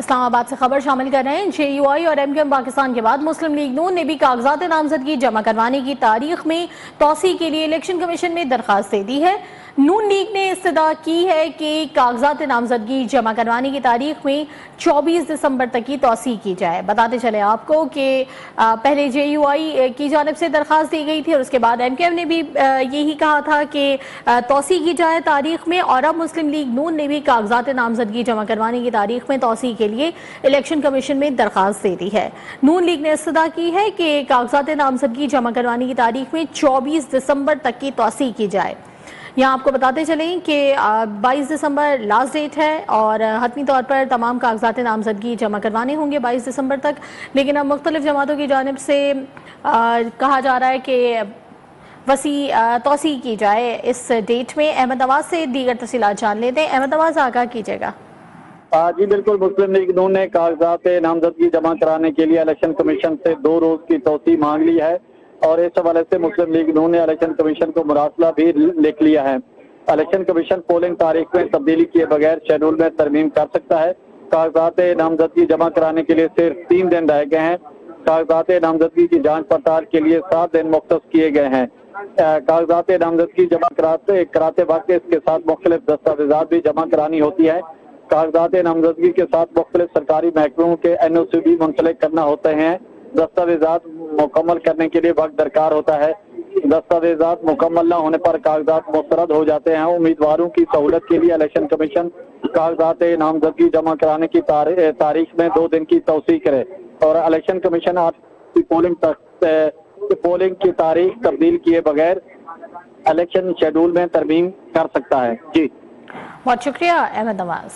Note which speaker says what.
Speaker 1: اسلام آباد سے خبر شامل کر رہے ہیں۔ جے یو آئی اور ایم کیو ایم پاکستان کے بعد مسلم لیگ نون نے بھی کاغذات نامزدگی جمع کروانے کی تاریخ میں توسیع کے لیے الیکشن کمیشن میں درخواست دے دی ہے۔ نون لیگ نے استدعا کی ہے کہ کاغذات نامزدگی جمع کروانے کی تاریخ میں 24 دسمبر تک کی توسیع کی جائے۔ بتاتے چلے آپ کو کہ پہلے جے یو آئی کی جانب سے درخواست دی گئی تھی اور اس کے بعد ایم کیو ایم نے بھی یہی کہا تھا کہ توسیع کی جائے تاریخ میں، اور اب مسلم لیگ نون نے بھی کاغذات نامزدگی جمع کروانے کی تاریخ میں توسیع کے لیے الیکشن کمیشن میں درخواست دے دی ہے۔ نون لیگ نے استدعا کی ہے کہ کاغذات نامزدگی جمع کروانے کی تاریخ میں 24 دسمبر تک کی توسیع کی جائے۔ یہاں آپ کو بتاتے چلیں کہ 22 دسمبر لاسٹ ڈیٹ ہے اور حتمی طور پر تمام کاغذات نامزدگی جمع کروانے ہوں گے 22 دسمبر تک، لیکن اب مختلف جماعتوں کی جانب سے کہا جا رہا ہے کہ وسیع توسیع کی جائے اس ڈیٹ میں۔ احمد نواز سے دیگر تفصیلات جان لیتے ہیں۔ احمد نواز، آگاہ کیجیے گا۔
Speaker 2: جی بالکل، مسلم لیگ نون نے کاغذات نامزدگی جمع کرانے کے لیے الیکشن کمیشن سے 2 روز کی توسیع مانگ لی ہے، اور اس حوالے سے مسلم لیگ نون نے الیکشن کمیشن کو مراسلہ بھی لکھ لیا ہے۔ الیکشن کمیشن پولنگ تاریخ میں تبدیلی کیے بغیر شیڈول میں ترمیم کر سکتا ہے۔ کاغذات نامزدگی جمع کرانے کے لیے صرف 3 دن رہ گئے ہیں۔ کاغذات نامزدگی کی جانچ پڑتال کے لیے 7 دن مختص کیے گئے ہیں۔ کاغذات نامزدگی جمع کراتے وقت اس کے ساتھ مختلف دستاویزات بھی جمع کرانی ہوتی ہے۔ کاغذات نامزدگی کے ساتھ مختلف سرکاری محکموں کے این او سی بھی منسلک کرنا ہوتے ہیں۔ دستاویزات مکمل کرنے کے لیے وقت درکار ہوتا ہے۔ دستاویزات مکمل نہ ہونے پر کاغذات مسترد ہو جاتے ہیں۔ امیدواروں کی سہولت کے لیے الیکشن کمیشن کاغذات نامزدگی جمع کرانے کی تاریخ میں 2 دن کی توسیع کرے، اور الیکشن کمیشن آج پولنگ کی تاریخ تبدیل کیے بغیر الیکشن شیڈول میں ترمیم کر سکتا ہے۔ جی
Speaker 1: بہت شکریہ احمد نواز۔